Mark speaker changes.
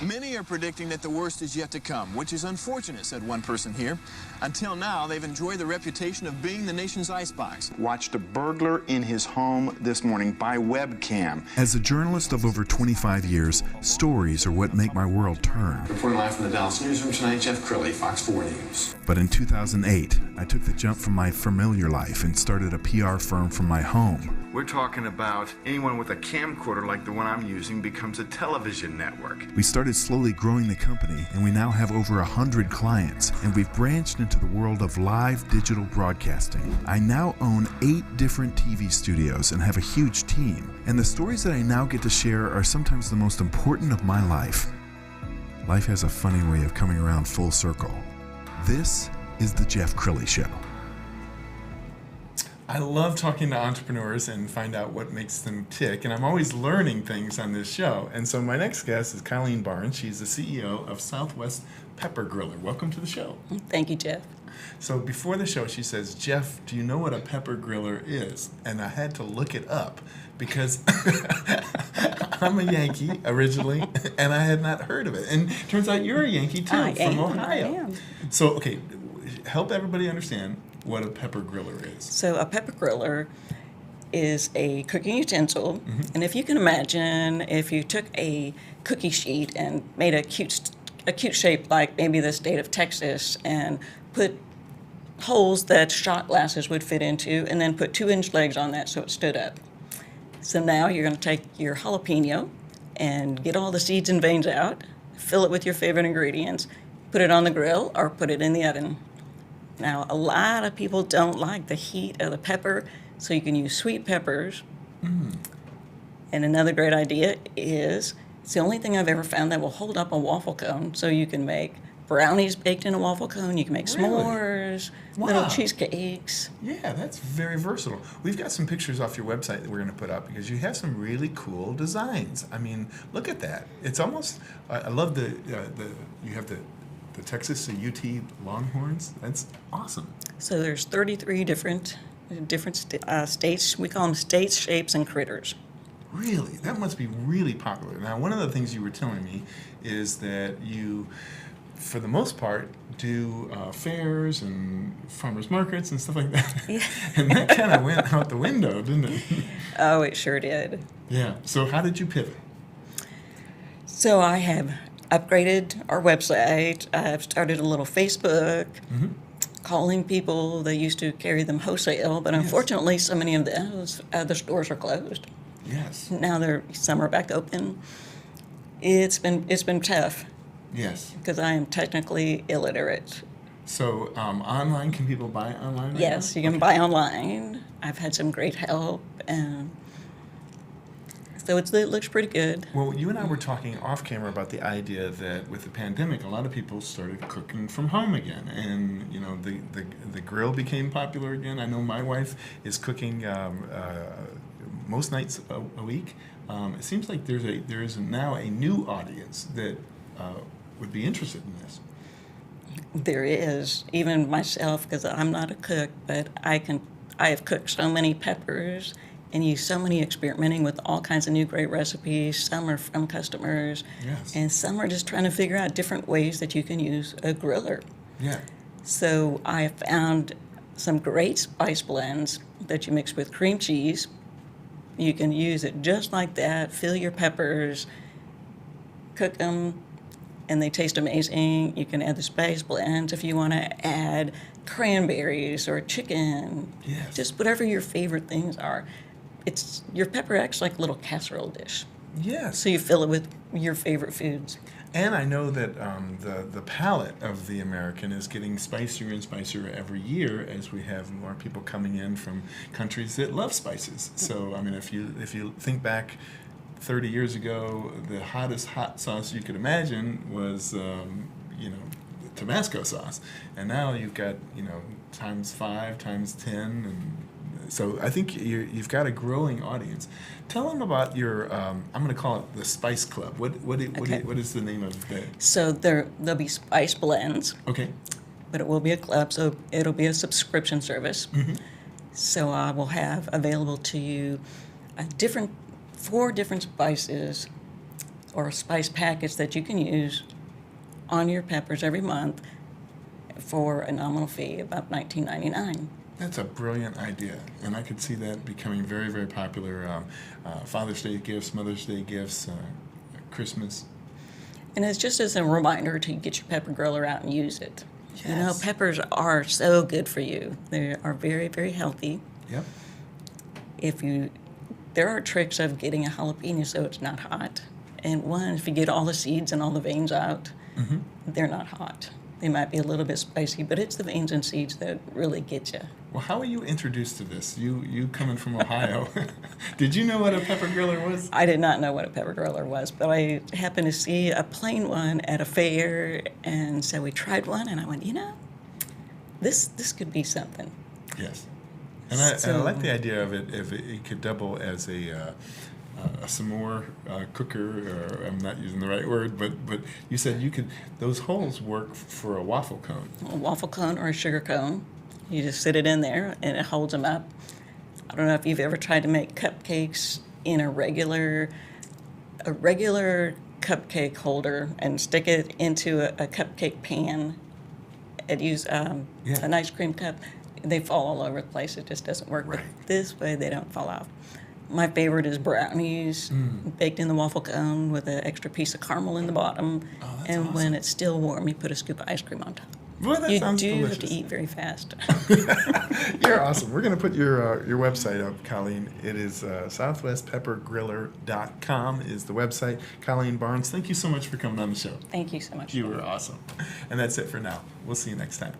Speaker 1: Many are predicting that the worst is yet to come, which is unfortunate, said one person here. Until now, they've enjoyed the reputation of being the nation's icebox.
Speaker 2: Watched a burglar in his home this morning by webcam.
Speaker 3: As a journalist of over 25 years, stories are what make my world turn.
Speaker 1: Reporting live from the Dallas newsroom tonight, Jeff Crilley, Fox 4 News.
Speaker 3: But in 2008, I took the jump from my familiar life and started a PR firm from my home.
Speaker 2: We're talking about anyone with a camcorder like the one I'm using becomes a television network.
Speaker 3: We started slowly growing the company, and we now have over 100 clients, and we've branched into the world of live digital broadcasting. I now own 8 different TV studios and have a huge team, and the stories that I now get to share are sometimes the most important of my life. Life has a funny way of coming around full circle. This is the Jeff Crilley Show.
Speaker 4: I love talking to entrepreneurs and find out what makes them tick, and I'm always learning things on this show. And so my next guest is Colleen Barnes. She's the CEO of Southwest Pepper Griller. Welcome to the show.
Speaker 5: Thank you, Jeff.
Speaker 4: So before the show, she says, Jeff, do you know what a pepper griller is? And I had to look it up because I'm a Yankee originally, and I had not heard of it. And it turns out you're a Yankee, too, Ohio.
Speaker 5: I am.
Speaker 4: So, okay, help everybody understand what a pepper griller is.
Speaker 5: So a pepper griller is a cooking utensil, and if you can imagine, if you took a cookie sheet and made a cute shape like maybe the state of Texas and put holes that shot glasses would fit into, and then put 2-inch legs on that so it stood up. So now you're going to take your jalapeno and get all the seeds and veins out, fill it with your favorite ingredients, put it on the grill or put it in the oven. Now, a lot of people don't like the heat of the pepper, so you can use sweet peppers. And another great idea is, it's the only thing I've ever found that will hold up a waffle cone, so you can make brownies baked in a waffle cone, you can make s'mores, little cheesecakes.
Speaker 4: Yeah, that's very versatile. We've got some pictures off your website that we're going to put up because you have some really cool designs. I mean, look at that. It's almost, I love you have the Texas UT Longhorns. That's awesome.
Speaker 5: So there's 33 different states. We call them states, shapes, and critters.
Speaker 4: Really? That must be really popular. Now, one of the things you were telling me is that you, for the most part, do fairs and farmers markets and stuff like that.
Speaker 5: Yeah.
Speaker 4: And that kind of went out the window, didn't it?
Speaker 5: Oh, it sure did.
Speaker 4: Yeah. So how did you pivot?
Speaker 5: So I have upgraded our website. I've started a little Facebook, calling people. They used to carry them wholesale, but unfortunately, so many of those other stores are closed.
Speaker 4: Yes.
Speaker 5: Now some are back open. It's been tough.
Speaker 4: Yes.
Speaker 5: Because I am technically illiterate.
Speaker 4: So online, can people buy online right
Speaker 5: Yes,
Speaker 4: now?
Speaker 5: you can buy online. I've had some great help, and so it looks pretty good.
Speaker 4: Well, you and I were talking off camera about the idea that with the pandemic, a lot of people started cooking from home again, and you know the grill became popular again. I know my wife is cooking most nights a week. It seems like there is now a new audience that would be interested in this.
Speaker 5: There is, even myself, because I'm not a cook, but I have cooked so many peppers and used so many experimenting with all kinds of new great recipes. Some are from customers, and some are just trying to figure out different ways that you can use a griller.
Speaker 4: Yeah.
Speaker 5: So I found some great spice blends that you mix with cream cheese. You can use it just like that, fill your peppers, cook them, and they taste amazing. You can add the spice blends if you want to add cranberries or chicken.
Speaker 4: Yes.
Speaker 5: Just whatever your favorite things are. Your pepper acts like a little casserole dish.
Speaker 4: Yes.
Speaker 5: So you fill it with your favorite foods.
Speaker 4: And I know that the palate of the American is getting spicier and spicier every year as we have more people coming in from countries that love spices. So I mean, if you think back 30 years ago, the hottest hot sauce you could imagine was Tabasco sauce, and now you've got times 5, times 10, and So I think you've got a growing audience. Tell them about your, I'm going to call it the Spice Club. What is the name of that?
Speaker 5: So there'll be spice blends,
Speaker 4: Okay.
Speaker 5: but it will be a club, so it'll be a subscription service.
Speaker 4: Mm-hmm.
Speaker 5: So I will have available to you four different spices or spice packets that you can use on your peppers every month for a nominal fee, about $19.99.
Speaker 4: That's a brilliant idea, and I could see that becoming very, very popular. Father's Day gifts, Mother's Day gifts, Christmas.
Speaker 5: And it's just as a reminder to get your pepper griller out and use it.
Speaker 4: Yes.
Speaker 5: You know, peppers are so good for you. They are very, very healthy.
Speaker 4: Yep.
Speaker 5: There are tricks of getting a jalapeno so it's not hot. And one, if you get all the seeds and all the veins out,
Speaker 4: Mm-hmm.
Speaker 5: they're not hot. They might be a little bit spicy, but it's the veins and seeds that really get you.
Speaker 4: Well, how were you introduced to this? You coming from Ohio, did you know what a pepper griller was?
Speaker 5: I did not know what a pepper griller was, but I happened to see a plain one at a fair, and so we tried one, and I went, this could be something.
Speaker 4: Yes. And I like the idea of it if it could double as a s'more cooker, or I'm not using the right word, but you said those holes work for a waffle cone.
Speaker 5: A waffle cone or a sugar cone. You just sit it in there and it holds them up. I don't know if you've ever tried to make cupcakes in a regular cupcake holder and stick it into a cupcake pan and use an ice cream cup. They fall all over the place. It just doesn't work.
Speaker 4: Right.
Speaker 5: But this way they don't fall off. My favorite is brownies baked in the waffle cone with an extra piece of caramel in the bottom.
Speaker 4: Oh, that's
Speaker 5: and
Speaker 4: awesome.
Speaker 5: when it's still warm, you put a scoop of ice cream on top.
Speaker 4: Well, that
Speaker 5: You
Speaker 4: sounds
Speaker 5: do
Speaker 4: delicious.
Speaker 5: have to eat very fast.
Speaker 4: You're awesome. We're going to put your website up, Colleen. It is southwestpeppergriller.com is the website. Colleen Barnes, thank you so much for coming on the show.
Speaker 5: Thank you so much.
Speaker 4: You were awesome. And that's it for now. We'll see you next time.